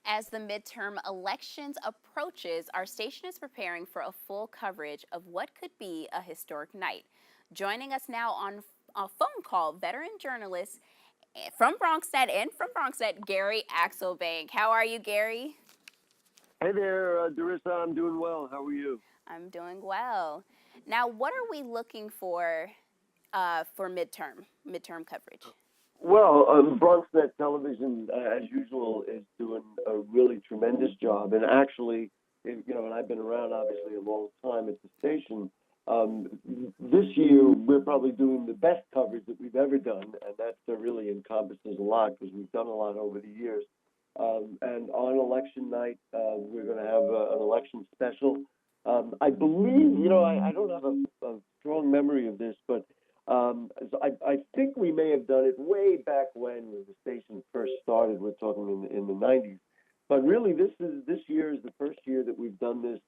As the midterm elections approaches, our station is preparing for a full coverage of what could be a historic night. Joining us now on a phone call, veteran journalist from BronxNet and from BronxNet, Gary Axelbank. How are you, Gary? Hey there, Dorissa. I'm doing well. How are you? I'm doing well. Now, what are we looking for midterm coverage? Well, BronxNet Television, as usual, is doing a really tremendous job. And actually, and I've been around obviously a long time at the station. Um, this year, we're probably doing the best coverage that we've ever done, and that really encompasses a lot because we've done a lot over the years. And on election night, we're going to have an election special. I believe, I don't have a strong memory of this, but so I think we may have done it way back when the station first started. We're talking in the 90s. But really, this year is the first year that we've done this,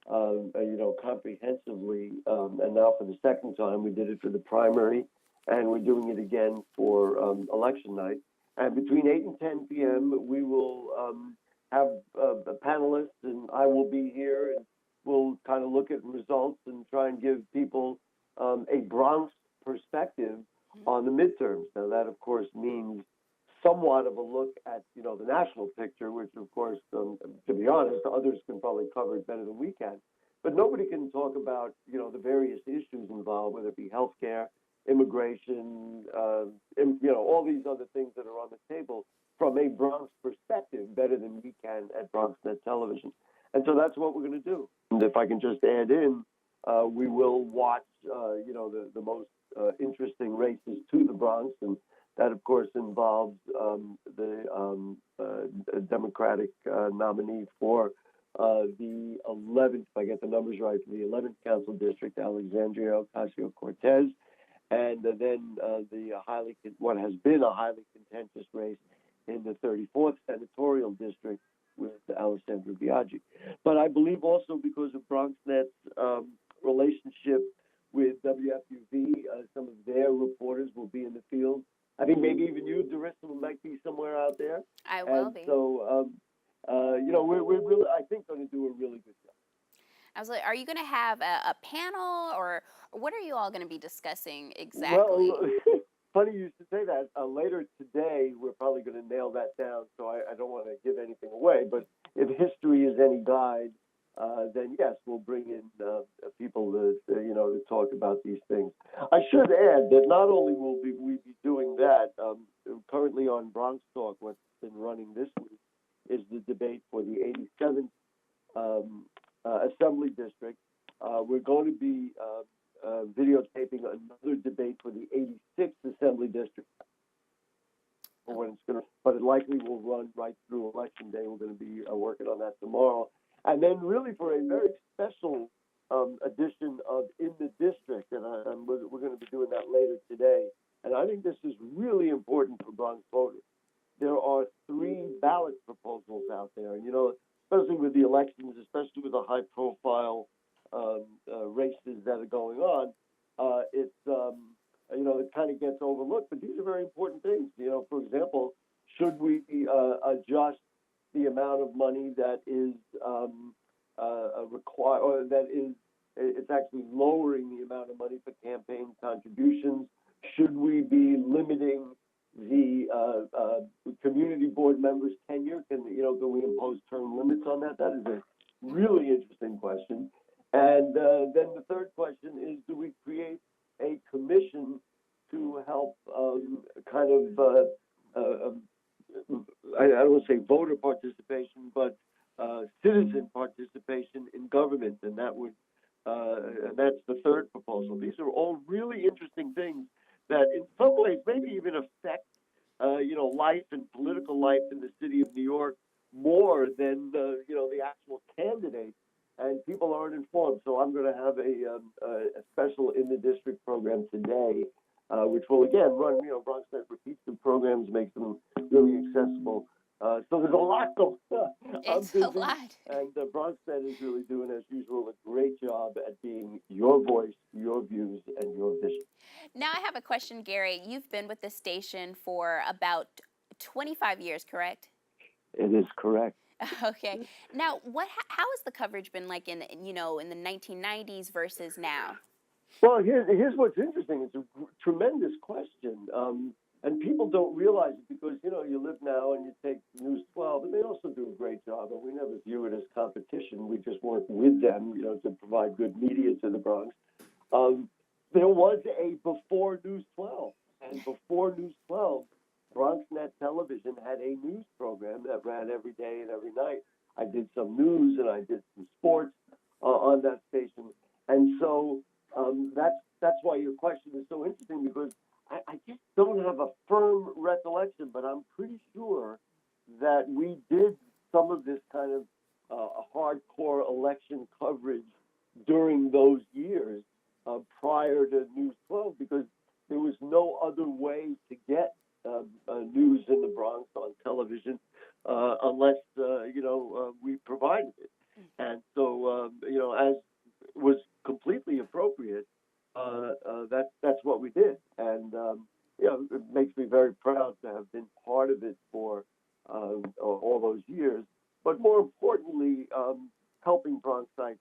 comprehensively. And now for the second time, we did it for the primary, and we're doing it again for election night. And between 8 and 10 p.m., we will have panelists, and I will be here, and we'll kind of look at results and try and give people a Bronx perspective on the midterms. Now, that, of course, means somewhat of a look at, the national picture, which, of course, to be honest, others can probably cover it better than we can. But nobody can talk about, the various issues involved, whether it be healthcare, immigration, all these other things that are on the table from a Bronx perspective better than we can at BronxNet Television. And so that's what we're going to do. And if I can just add in, we will watch, the most interesting races to the Bronx, and that, of course, involves the Democratic nominee for the 11th, if I get the numbers right, for the 11th Council District, Alexandria Ocasio-Cortez, and then what has been a highly contentious race in the 34th Senatorial District with Alessandra Biaggi. But I believe also because of BronxNet's relationship with WFUV, some of their reporters will be in the field. I think maybe even you, Dorissa, might be somewhere out there. I will be. So, we're really, I think, going to do a really good job. Absolutely. Are you going to have a panel, or what are you all going to be discussing exactly? Well, funny you should say that. Later today, we're probably going to nail that down, so I don't want to give anything away. But if history is any guide, then yes, we'll bring in people to talk about these things. I should add that not only will we be doing that, currently on BronxTalk, what's been running this week is the debate for the 87th Assembly District. We're going to be videotaping another debate for the 86th Assembly District. But it likely will run right through Election Day. We're going to be working on that tomorrow. And then really for a very special edition of In the District, and we're going to be doing that later today. And I think this is really important for Bronx voters. There are 3 ballot proposals out there, and especially with the elections, especially with the high-profile races that are going on, it kind of gets overlooked. But these are very important things. For example, should we adjust the amount of money that is required, or that is, it's actually lowering the amount of money for campaign contributions? Should we be limiting the community board members' tenure? Can we impose term limits on that? That is a really interesting question. And then the third question is, do we create a commission to help I don't want to say voter participation, but citizen participation in government, and and that's the third proposal. These are all really interesting things that, in some ways, maybe even affect life and political life in the city of New York more than the actual candidate. And people aren't informed, so I'm going to have a special In the District program today, which will again run. BronxNet repeats the programs, makes them really accessible. So there's a lot going on. It's a lot. And BronxNet is really doing, as usual, a great job at being your voice, your views, and your vision. Now I have a question, Gary. You've been with the station for about 25 years, correct? It is correct. Okay. Now, how has the coverage been like in the 1990s versus now? Well, here's what's interesting. It's a tremendous question, and people don't realize it because you live now and you take News 12, and they also do a great job. And we never view it as competition. We just work with them, to provide good media to the Bronx. Um, there was a before News 12, and before News 12, BronxNet Television had a news program that ran every day and every night. I did some news and I did some sports on that station, and so that's why your question is so interesting because I just don't have a firm recollection, but I'm pretty sure that we did some of this kind of hardcore election coverage during those years prior to News 12 because there was no other way to get news in the Bronx on television unless we provided it. And so as was completely appropriate, that's what we did, and it makes me very proud to have been part of it for all those years. But more importantly, helping Bronxites,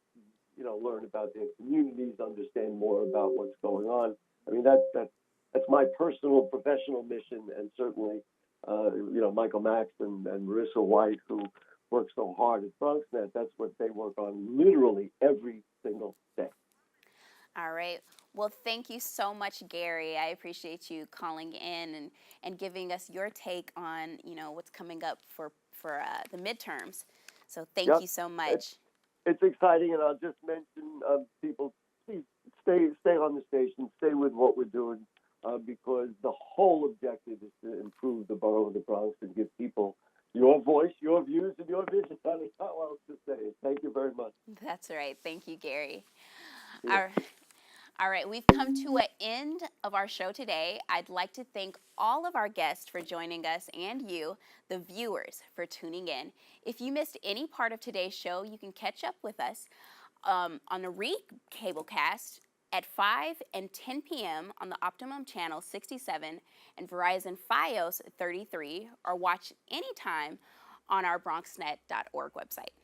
learn about their communities, understand more about what's going on. I mean, that's my personal professional mission, and certainly, Michael Max and Dorissa White, who work so hard at BronxNet, that's what they work on literally every single day. All right. Well, thank you so much, Gary. I appreciate you calling in and giving us your take on, what's coming up for the midterms. So thank Yep. you so It, much. it's exciting, and I'll just mention people, please stay on the station, stay with what we're doing, because the whole objective is to improve the borough of the Bronx and give people your voice, your views, and your vision. I don't know how else to say it. Thank you very much. That's right. Thank you, Gary. See ya. All All right, we've come to an end of our show today. I'd like to thank all of our guests for joining us and you, the viewers, for tuning in. If you missed any part of today's show, you can catch up with us on the cablecast at 5 and 10 p.m. on the Optimum Channel 67 and Verizon Fios 33, or watch anytime on our BronxNet.org website.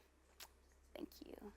Thank you.